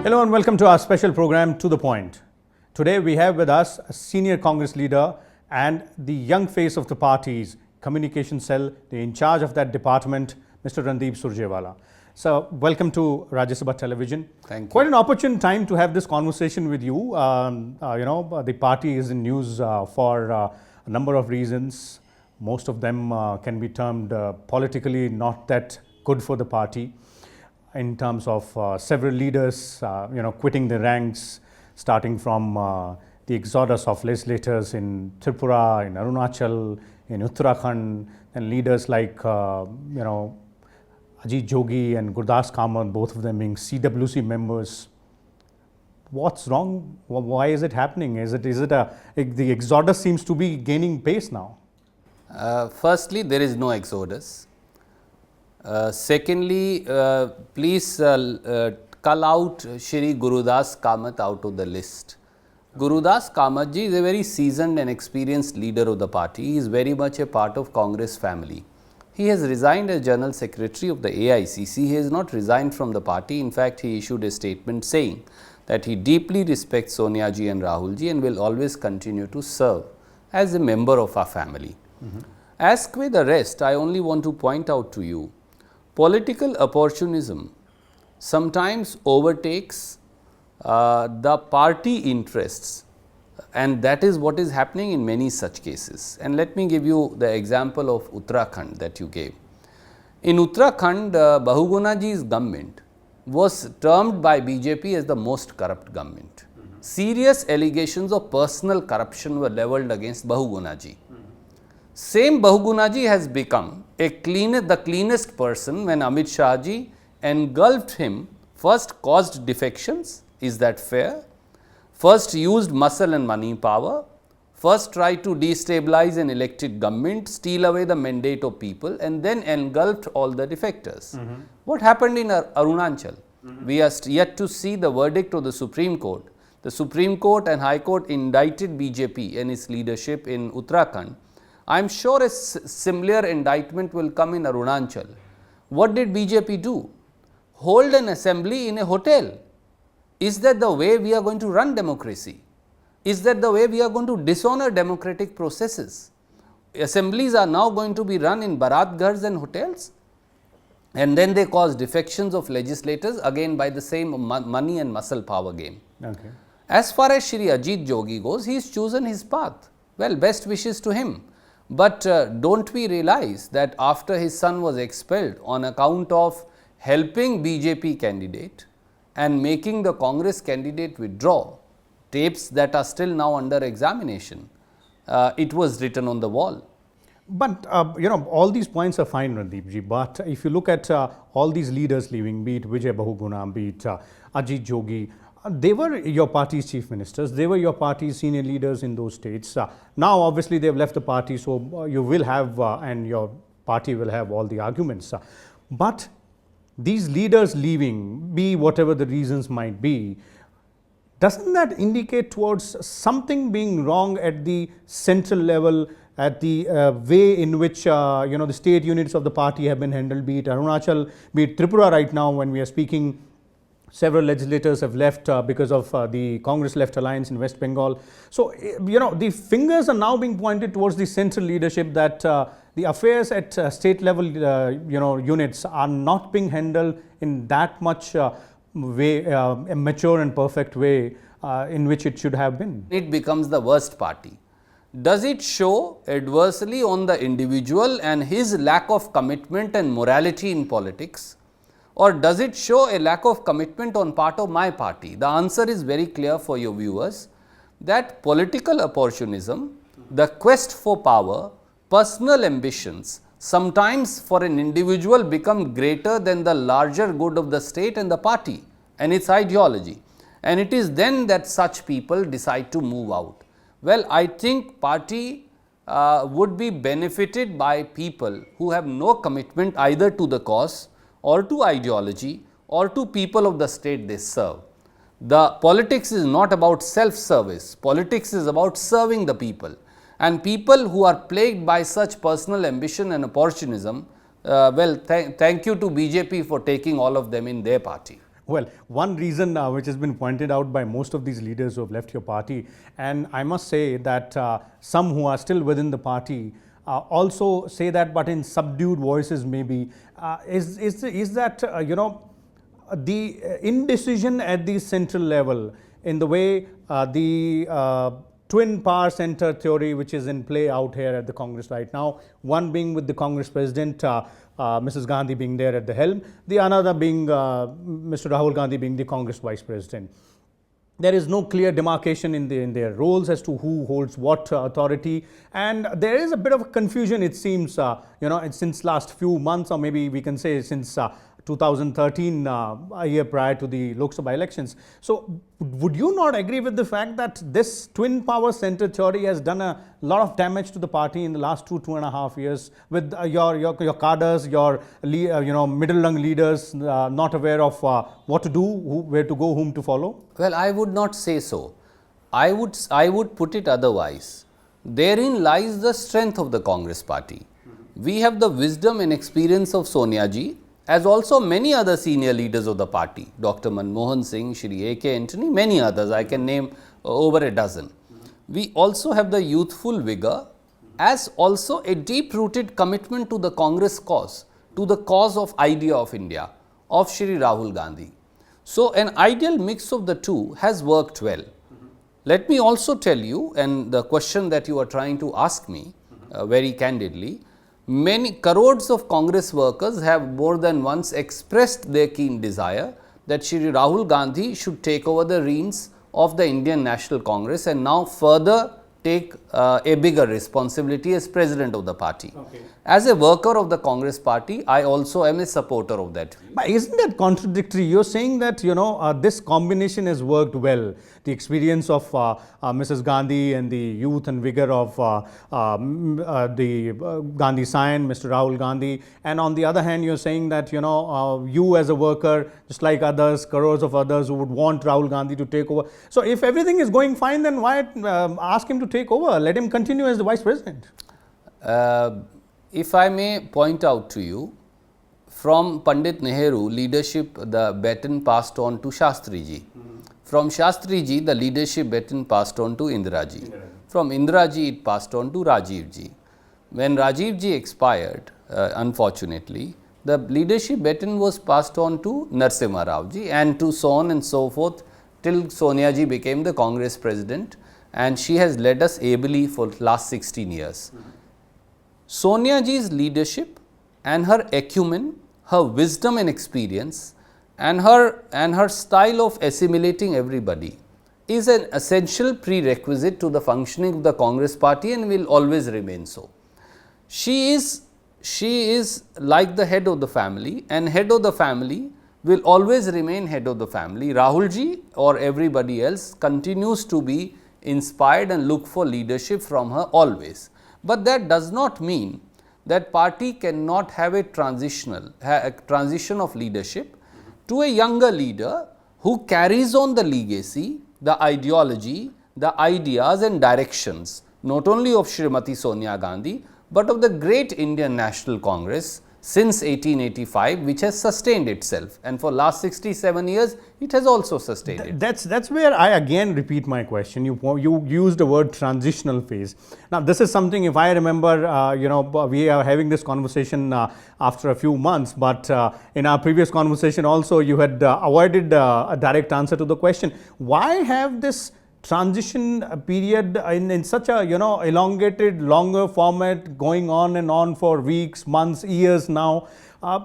Hello and welcome to our special program, To The Point. Today we have with us a senior Congress leader and the young face of the party's communication cell, the in charge of that department, Mr. Randeep Surjewala. So, welcome to Rajya Sabha Television. Thank you. Quite an opportune time to have this conversation with you. The party is in news for a number of reasons. Most of them can be termed politically not that good for the party, in terms of several leaders, quitting the ranks, starting from the exodus of legislators in Tripura, in Arunachal, in Uttarakhand, and leaders like, Ajit Jogi and Gurdas Kamat, both of them being CWC members. What's wrong? Why is it happening? The exodus seems to be gaining pace now? Firstly, there is no exodus. Secondly, please cull out Shri Gurudas Kamat out of the list. Gurudas Kamat ji is a very seasoned and experienced leader of the party. He is very much a part of Congress family. He has resigned as General Secretary of the AICC. He has not resigned from the party. In fact, he issued a statement saying that he deeply respects Sonia ji and Rahul ji and will always continue to serve as a member of our family. As with the rest, I only want to point out to you, political opportunism sometimes overtakes the party interests, and that is what is happening in many such cases. And let me give you the example of Uttarakhand that you gave. In Uttarakhand, Bahuguna ji's government was termed by BJP as the most corrupt government. Serious allegations of personal corruption were levelled against Bahuguna ji. Same Bahuguna ji has become the cleanest person when Amit Shah ji engulfed him, first caused defections, is that fair? First used muscle and money power, first tried to destabilize an elected government, steal away the mandate of people, and then engulfed all the defectors. What happened in Arunachal? We are yet to see the verdict of the Supreme Court. The Supreme Court and High Court indicted BJP and its leadership in Uttarakhand. I am sure a similar indictment will come in Arunachal. What did BJP do? Hold an assembly in a hotel. Is that the way we are going to run democracy? Is that the way we are going to dishonor democratic processes? Assemblies are now going to be run in Barat Ghars and hotels, and then they cause defections of legislators again by the same money and muscle power game. Okay. As far as Shri Ajit Jogi goes, he has chosen his path. Well, best wishes to him. But don't we realize that after his son was expelled on account of helping BJP candidate and making the Congress candidate withdraw, tapes that are still now under examination, it was written on the wall. But, all these points are fine, Randeep ji, but if you look at all these leaders leaving, be it Vijay Bahuguna, be it Ajit Jogi, they were your party's chief ministers, they were your party's senior leaders in those states. Now, obviously, they've left the party, so you will have, and your party will have all the arguments. But these leaders leaving, be whatever the reasons might be, doesn't that indicate towards something being wrong at the central level, at the way in which the state units of the party have been handled, be it Arunachal, be it Tripura right now when we are speaking? Several legislators have left because of the Congress left alliance in West Bengal. So, the fingers are now being pointed towards the central leadership that the affairs at state level, units are not being handled in that much way, a mature and perfect way in which it should have been. It becomes the worst party. Does it show adversely on the individual and his lack of commitment and morality in politics? Or does it show a lack of commitment on part of my party? The answer is very clear for your viewers, that political opportunism, the quest for power, personal ambitions, sometimes for an individual become greater than the larger good of the state and the party and its ideology. And it is then that such people decide to move out. Well, I think party would be benefited by people who have no commitment either to the cause or to ideology or to people of the state they serve. The politics is not about self-service. Politics is about serving the people. And people who are plagued by such personal ambition and opportunism, thank you to BJP for taking all of them in their party. Well, one reason which has been pointed out by most of these leaders who have left your party, and I must say that some who are still within the party also say that, but in subdued voices maybe, is that, the indecision at the central level in the way the twin power center theory which is in play out here at the Congress right now, one being with the Congress president Mrs. Gandhi being there at the helm, the another being Mr. Rahul Gandhi being the Congress vice president. There is no clear demarcation in their roles as to who holds what authority, and there is a bit of confusion, it seems, since last few months, or maybe we can say since 2013, a year prior to the Lok Sabha elections. So would you not agree with the fact that this twin power center theory has done a lot of damage to the party in the last 2.5 years, with your cadres, your middle rung leaders not aware of what to do, where to go, whom to follow? Well, I would not say so. I would put it otherwise. Therein lies the strength of the Congress party. We have the wisdom and experience of Sonia ji, as also many other senior leaders of the party, Dr. Manmohan Singh, Shri A.K. Antony, many others, I can name over a dozen. We also have the youthful vigor, as also a deep-rooted commitment to the Congress cause, to the cause of idea of India, of Shri Rahul Gandhi. So an ideal mix of the two has worked well. Let me also tell you, and the question that you are trying to ask me very candidly, many crores of Congress workers have more than once expressed their keen desire that Shri Rahul Gandhi should take over the reins of the Indian National Congress and now further take a bigger responsibility as president of the party. Okay. As a worker of the Congress party, I also am a supporter of that view. But isn't that contradictory? You're saying that, this combination has worked well. The experience of Mrs. Gandhi and the youth and vigor of the Gandhi Scion, Mr. Rahul Gandhi. And on the other hand, you're saying that, you as a worker, just like others, crores of others who would want Rahul Gandhi to take over. So if everything is going fine, then why ask him to take over? Let him continue as the vice president. If I may point out to you, from Pandit Nehru leadership, the baton passed on to Shastri ji. From Shastri ji, the leadership baton passed on to Indira ji. From Indira ji, it passed on to Rajiv ji. When Rajiv ji expired, unfortunately, the leadership baton was passed on to Narasimha Rao ji, and to so on and so forth till Sonia ji became the Congress president, and she has led us ably for last 16 years. Sonia ji's leadership and her acumen, her wisdom and experience, and her style of assimilating everybody is an essential prerequisite to the functioning of the Congress party and will always remain so. She is like the head of the family, and head of the family will always remain head of the family. Rahul ji or everybody else continues to be inspired and look for leadership from her always. But that does not mean that party cannot have a transition of leadership to a younger leader who carries on the legacy, the ideology, the ideas and directions not only of Srimati Sonia Gandhi, but of the great Indian National Congress since 1885, which has sustained itself, and for last 67 years it has also sustained it. That's where I again repeat my question. You used the word transitional phase. Now this is something, if I remember, we are having this conversation after a few months, but in our previous conversation also you had avoided a direct answer to the question. Why have this transition period in such a elongated, longer format going on and on for weeks, months, years now?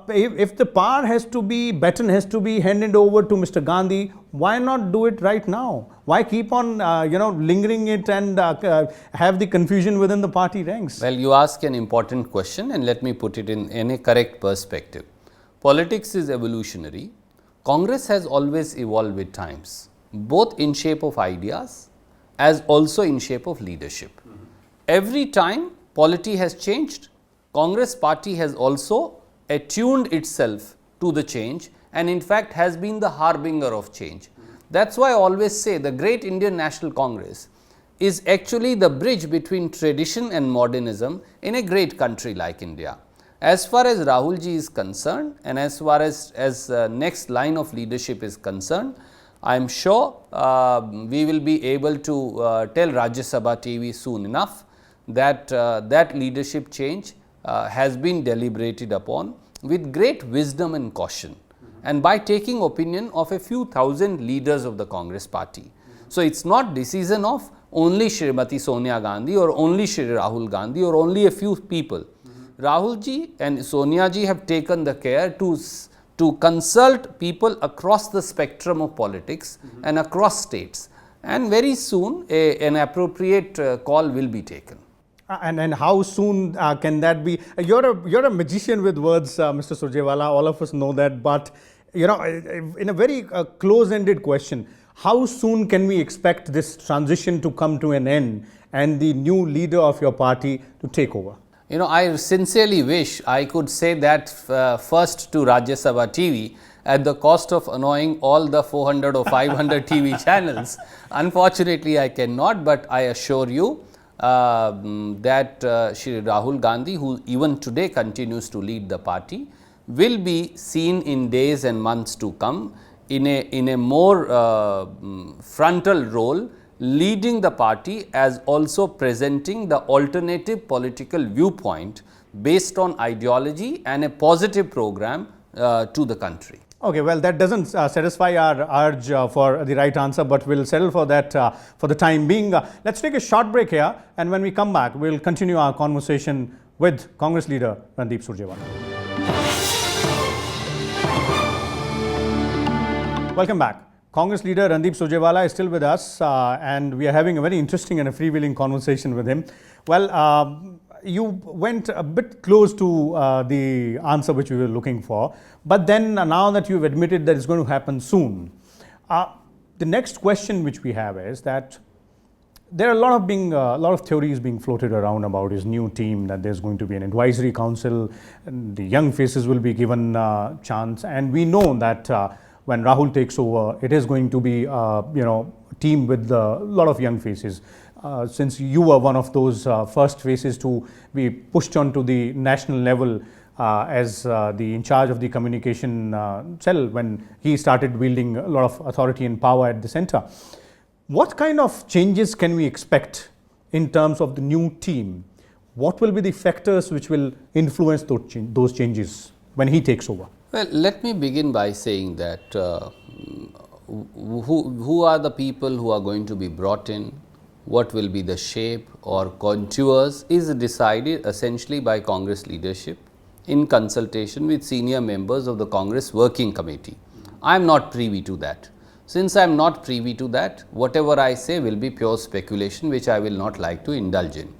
If the baton has to be handed over to Mr. Gandhi, why not do it right now? Why keep on lingering it and have the confusion within the party ranks? Well, you ask an important question, and let me put it in a correct perspective. Politics is evolutionary. Congress has always evolved with times, both in shape of ideas as also in shape of leadership. Every time polity has changed, Congress party has also attuned itself to the change, and in fact has been the harbinger of change. That's why I always say the great Indian National Congress is actually the bridge between tradition and modernism in a great country like India. As far as Rahul ji is concerned and as far as next line of leadership is concerned, I am sure we will be able to tell Rajya Sabha TV soon enough that that leadership change has been deliberated upon with great wisdom and caution, and by taking opinion of a few thousand leaders of the Congress party. So, it is not decision of only Srimati Sonia Gandhi or only Shri Rahul Gandhi or only a few people. Rahul ji and Sonia ji have taken the care to consult people across the spectrum of politics and across states, and very soon an appropriate call will be taken. And how soon can that be? You're a magician with words, Mr. Surjewala. All of us know that. But in a very close-ended question, how soon can we expect this transition to come to an end and the new leader of your party to take over? I sincerely wish I could say that first to Rajya Sabha TV at the cost of annoying all the 400 or 500 TV channels. Unfortunately, I cannot, but I assure you that Shri Rahul Gandhi, who even today continues to lead the party, will be seen in days and months to come in a more frontal role, leading the party as also presenting the alternative political viewpoint based on ideology and a positive program to the country. Okay, well, that doesn't satisfy our urge for the right answer, but we'll settle for that for the time being. Let's take a short break here, and when we come back, we'll continue our conversation with Congress leader Randeep Surjewala. Welcome back. Congress leader Randeep Surjewala is still with us, and we are having a very interesting and a freewheeling conversation with him. Well, you went a bit close to the answer which we were looking for, but then now that you've admitted that it's going to happen soon, the next question which we have is that there are a lot of theories being floated around about his new team, that there's going to be an advisory council, and the young faces will be given chance, and we know that when Rahul takes over, it is going to be a team with a lot of young faces. Since you were one of those first faces to be pushed onto the national level as the in charge of the communication cell when he started wielding a lot of authority and power at the center. What kind of changes can we expect in terms of the new team? What will be the factors which will influence those changes when he takes over? Well, let me begin by saying that who are the people who are going to be brought in, what will be the shape or contours is decided essentially by Congress leadership in consultation with senior members of the Congress Working Committee. I am not privy to that. Since I am not privy to that, whatever I say will be pure speculation, which I will not like to indulge in.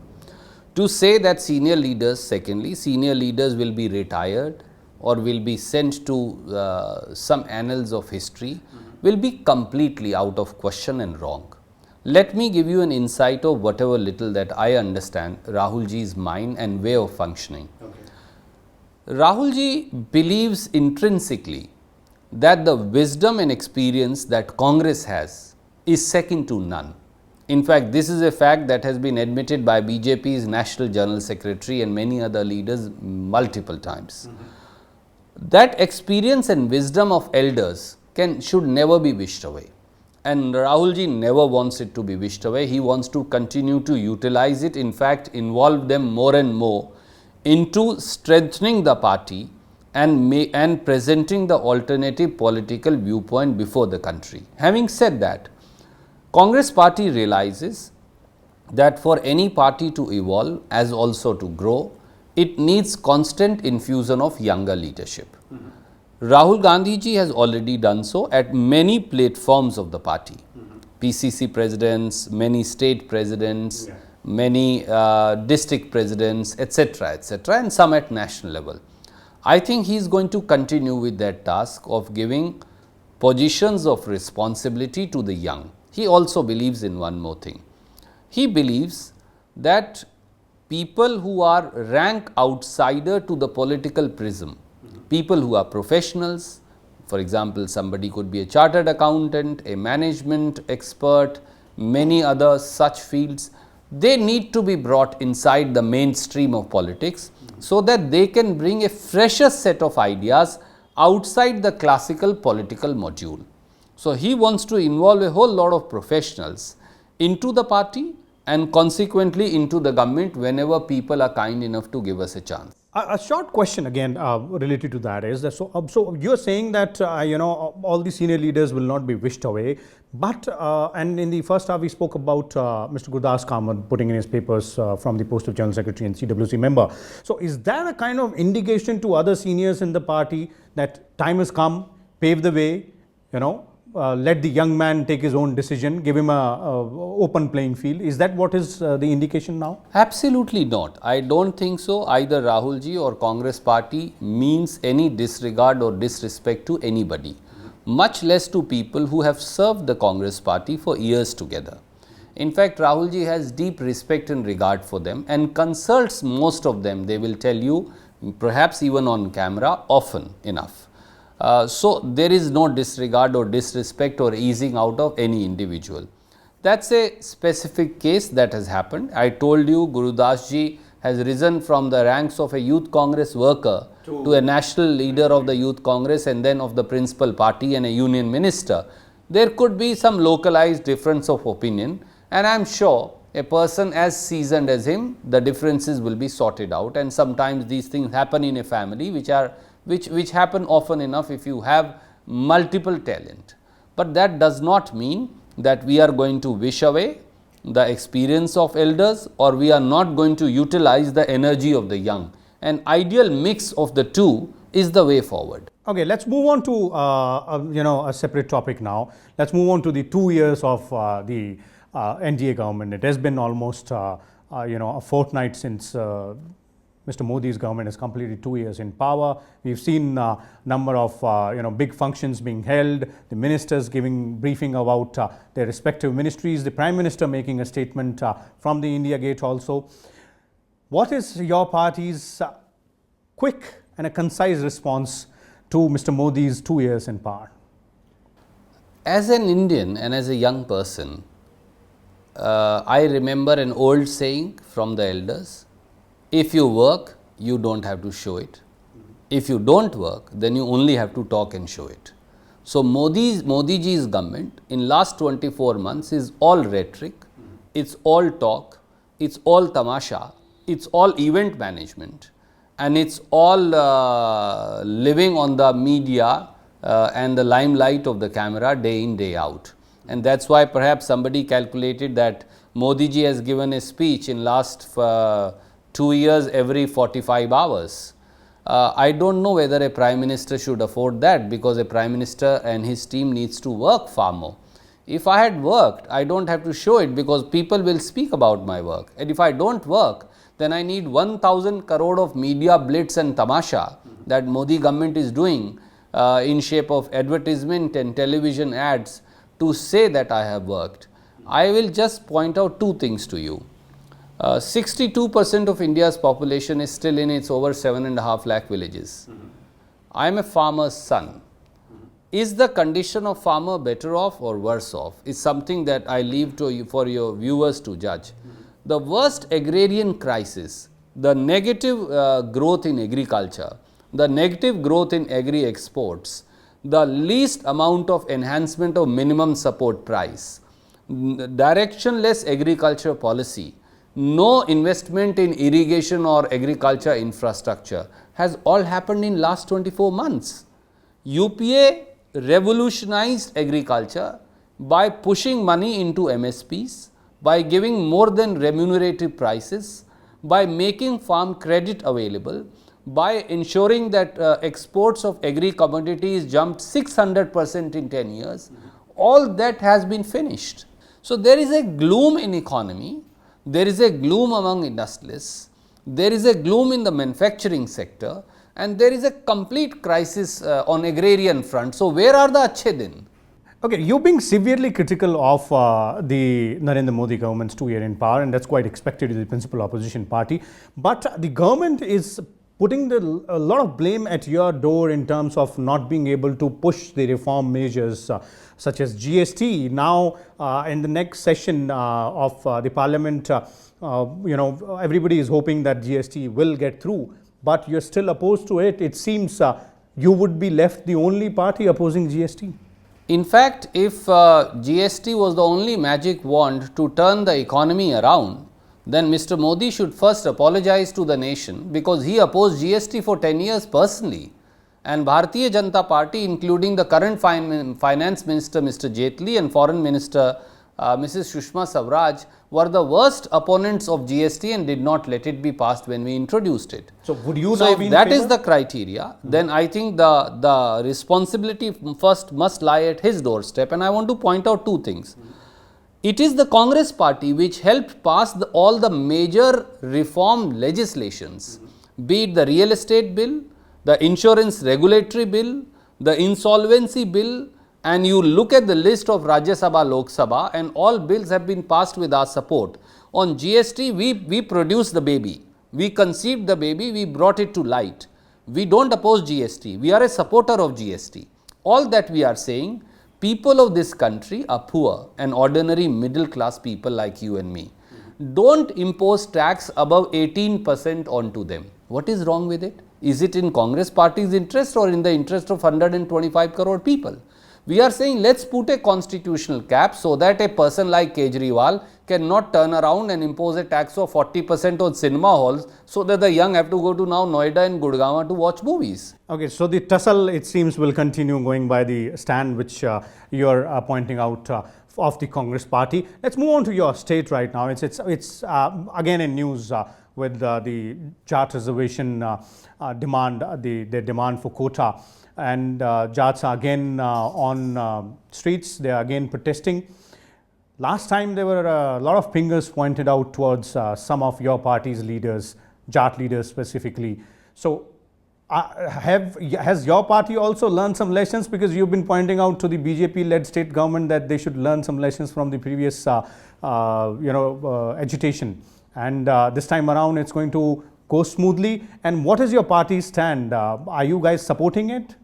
To say that senior leaders, secondly, senior leaders will be retired or will be sent to some annals of history will be completely out of question and wrong. Let me give you an insight of whatever little that I understand Rahul ji's mind and way of functioning. Okay. Rahul ji believes intrinsically that the wisdom and experience that Congress has is second to none. In fact, this is a fact that has been admitted by BJP's National General Secretary and many other leaders multiple times. That experience and wisdom of elders should never be wished away. And Rahul ji never wants it to be wished away. He wants to continue to utilize it, in fact, involve them more and more into strengthening the party and presenting the alternative political viewpoint before the country. Having said that, Congress party realizes that for any party to evolve as also to grow, it needs constant infusion of younger leadership. Rahul Gandhi ji has already done so at many platforms of the party. PCC presidents, many state presidents, many district presidents, etc., and some at national level. I think he is going to continue with that task of giving positions of responsibility to the young. He also believes in one more thing. He believes that people who are rank outsider to the political prism, people who are professionals, for example, somebody could be a chartered accountant, a management expert, many other such fields, they need to be brought inside the mainstream of politics so that they can bring a fresher set of ideas outside the classical political module. So, he wants to involve a whole lot of professionals into the party and consequently into the government whenever people are kind enough to give us a chance. A short question again related to that is that so you're saying that all the senior leaders will not be wished away, but and in the first half we spoke about Mr. Gurdas Kamath putting in his papers from the post of General Secretary and CWC member. So is that a kind of indication to other seniors in the party that time has come, pave the way, let the young man take his own decision, give him a open playing field? Is that what is the indication now? Absolutely not. I don't think so. Either Rahul ji or Congress party means any disregard or disrespect to anybody, much less to people who have served the Congress party for years together. In fact, Rahul ji has deep respect and regard for them and consults most of them. They will tell you, perhaps even on camera, often enough. So, there is no disregard or disrespect or easing out of any individual. That's a specific case that has happened. I told you Guru Das ji has risen from the ranks of a youth Congress worker to a national leader of the youth Congress and then of the principal party and a union minister. There could be some localized difference of opinion, and I am sure a person as seasoned as him, the differences will be sorted out, and sometimes these things happen in a family which happen often enough if you have multiple talent. But that does not mean that we are going to wish away the experience of elders, or we are not going to utilize the energy of the young. An ideal mix of the two is the way forward. Okay, let's move on to a separate topic now. Let's move on to the 2 years of the NDA government. It has been almost a fortnight since Mr. Modi's government has completed 2 years in power. We've seen a number of big functions being held, the ministers giving briefing about their respective ministries, the Prime Minister making a statement from the India Gate also. What is your party's quick and a concise response to Mr. Modi's 2 years in power? As an Indian and as a young person, I remember an old saying from the elders: if you work, you don't have to show it. If you don't work, then you only have to talk and show it. So Modi ji's government in last 24 months is all rhetoric, it's all talk, it's all tamasha, it's all event management, and it's all living on the media and the limelight of the camera day in, day out. And that's why perhaps somebody calculated that Modi ji has given a speech in last 2 years every 45 hours. I don't know whether a Prime Minister should afford that, because a Prime Minister and his team needs to work far more. If I had worked, I don't have to show it, because people will speak about my work. And if I don't work, then I need 1000 crore of media blitz and tamasha that Modi government is doing in shape of advertisement and television ads to say that I have worked. I will just point out two things to you. 62% of India's population is still in its over 7.5 lakh villages. I am a farmer's son. Is the condition of farmer better off or worse off is something that I leave to you for your viewers to judge. The worst agrarian crisis, the negative growth in agriculture, the negative growth in agri exports, the least amount of enhancement of minimum support price, directionless agriculture policy, no investment in irrigation or agriculture infrastructure has all happened in last 24 months. UPA revolutionized agriculture by pushing money into MSPs, by giving more than remunerative prices, by making farm credit available, by ensuring that exports of agri commodities jumped 600% in 10 years. All that has been finished. So there is a gloom in economy. There is a gloom among industrialists, there is a gloom in the manufacturing sector, and there is a complete crisis on agrarian front. So where are the achhe din? Okay, you're being severely critical of the Narendra Modi government's 2 year in power, and that's quite expected in the principal opposition party. But the government is putting a lot of blame at your door in terms of not being able to push the reform measures such as GST. Now, in the next session of the parliament, everybody is hoping that GST will get through. but you're still opposed to it. It seems you would be left the only party opposing GST. In fact, if GST was the only magic wand to turn the economy around, then Mr. Modi should first apologize to the nation, because he opposed GST for 10 years personally. And Bharatiya Janata Party, including the current Finance Minister Mr. Jaitley and Foreign Minister Mrs. Sushma Swaraj, were the worst opponents of GST and did not let it be passed when we introduced it. So would you So now if be in that favor? is the criteria, then I think the responsibility first must lie at his doorstep. And I want to point out two things. It is the Congress party which helped pass all the major reform legislations, be it the real estate bill, the insurance regulatory bill, the insolvency bill, and you look at the list of Rajya Sabha, Lok Sabha, and all bills have been passed with our support. On GST, we produced the baby. We conceived the baby, we brought it to light. We don't oppose GST. We are a supporter of GST. All that we are saying, people of this country are poor and ordinary middle class people like you and me. Don't impose tax above 18% onto them. What is wrong with it? Is it in Congress party's interest or in the interest of 125 crore people? We are saying let's put a constitutional cap so that a person like Kejriwal cannot turn around and impose a tax of 40% on cinema halls, so that the young have to go to now Noida and Gurgaon to watch movies. Okay, so the tussle, it seems, will continue going by the stand which you're pointing out of the Congress party. Let's move on to your state right now. It's again in news with the Jat reservation demand, the demand for quota. And Jats are again on streets. They are again protesting. Last time there were a lot of fingers pointed out towards some of your party's leaders, Jat leaders specifically. So has your party also learned some lessons? Because you've been pointing out to the BJP-led state government that they should learn some lessons from the previous agitation. And this time around it's going to go smoothly. And what is your party's stand? Are you guys supporting it?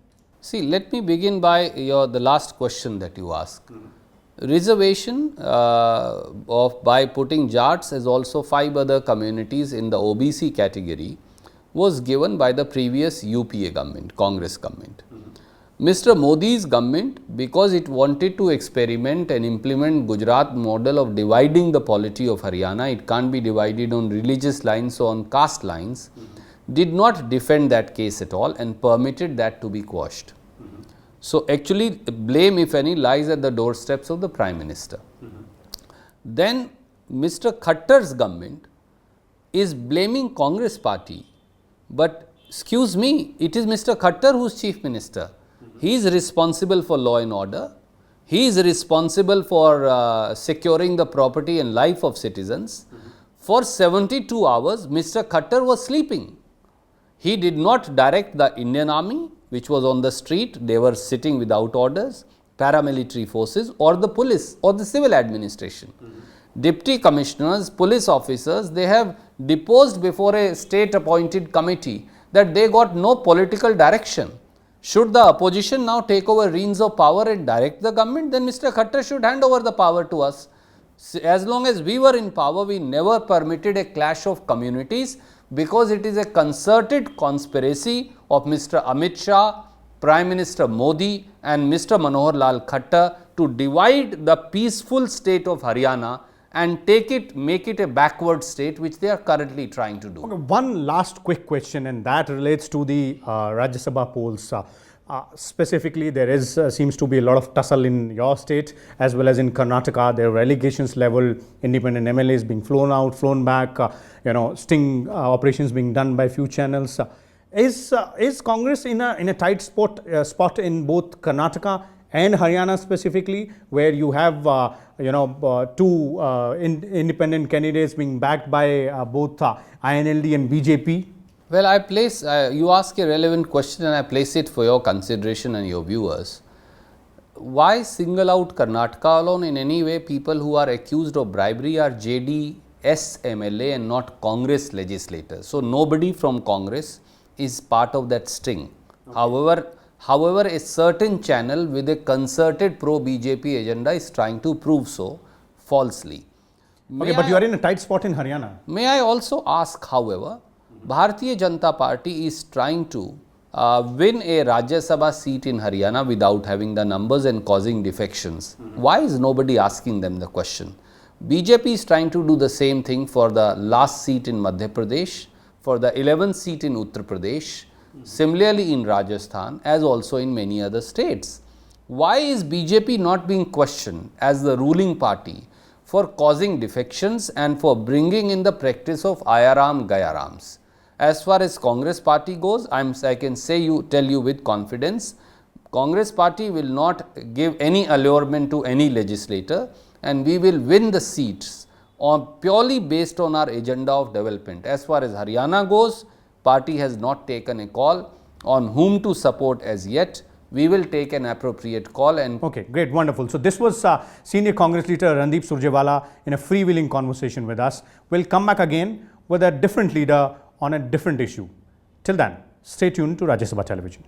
See, let me begin by the last question that you asked. Reservation by putting Jats as also 5 other communities in the OBC category was given by the previous UPA government, Congress government. Mr. Modi's government, because it wanted to experiment and implement Gujarat model of dividing the polity of Haryana, it can't be divided on religious lines or on caste lines, did not defend that case at all and permitted that to be quashed. So actually blame, if any, lies at the doorsteps of the Prime Minister. Then Mr. Khattar's government is blaming Congress party, but excuse me, it is Mr. Khattar who's Chief Minister. He is responsible for law and order. He is responsible for securing the property and life of citizens. For 72 hours, Mr. Khattar was sleeping. He did not direct the Indian Army, which was on the street. They were sitting without orders, paramilitary forces, or the police or the civil administration. Deputy commissioners, police officers, they have deposed before a state appointed committee that they got no political direction. Should the opposition now take over reins of power and direct the government, then Mr. Khattar should hand over the power to us. As long as we were in power, we never permitted a clash of communities, because it is a concerted conspiracy of Mr. Amit Shah, Prime Minister Modi and Mr. Manohar Lal Khattar to divide the peaceful state of Haryana and make it a backward state, which they are currently trying to do. Okay, one last quick question, and that relates to the Rajya Sabha polls. Specifically, there seems to be a lot of tussle in your state as well as in Karnataka. There are allegations level, independent MLAs being flown out, flown back, sting operations being done by few channels. Is Congress in a tight spot in both Karnataka and Haryana specifically, where you have two independent candidates being backed by both INLD and BJP? Well, I place, you ask a relevant question and I place it for your consideration and your viewers. Why single out Karnataka alone? In any way, people who are accused of bribery are JDS MLA and not Congress legislators. So nobody from Congress is part of that sting. Okay. However, a certain channel with a concerted pro-BJP agenda is trying to prove so falsely. Okay, but you are in a tight spot in Haryana. May I also ask, however, Bharatiya Janata Party is trying to win a Rajya Sabha seat in Haryana without having the numbers and causing defections. Why is nobody asking them the question? BJP is trying to do the same thing for the last seat in Madhya Pradesh, for the 11th seat in Uttar Pradesh, similarly in Rajasthan, as also in many other states. Why is BJP not being questioned as the ruling party for causing defections and for bringing in the practice of Ayaram Gayarams? As far as Congress party goes, I can tell you with confidence, Congress party will not give any allurement to any legislator, and we will win the seats purely based on our agenda of development. As far as Haryana goes, party has not taken a call on whom to support as yet. We will take an appropriate call. And okay, great, wonderful. So this was Senior Congress leader Randeep Surjewala in a freewheeling conversation with us. We'll come back again with a different leader on a different issue. Till then, stay tuned to Rajya Sabha Television.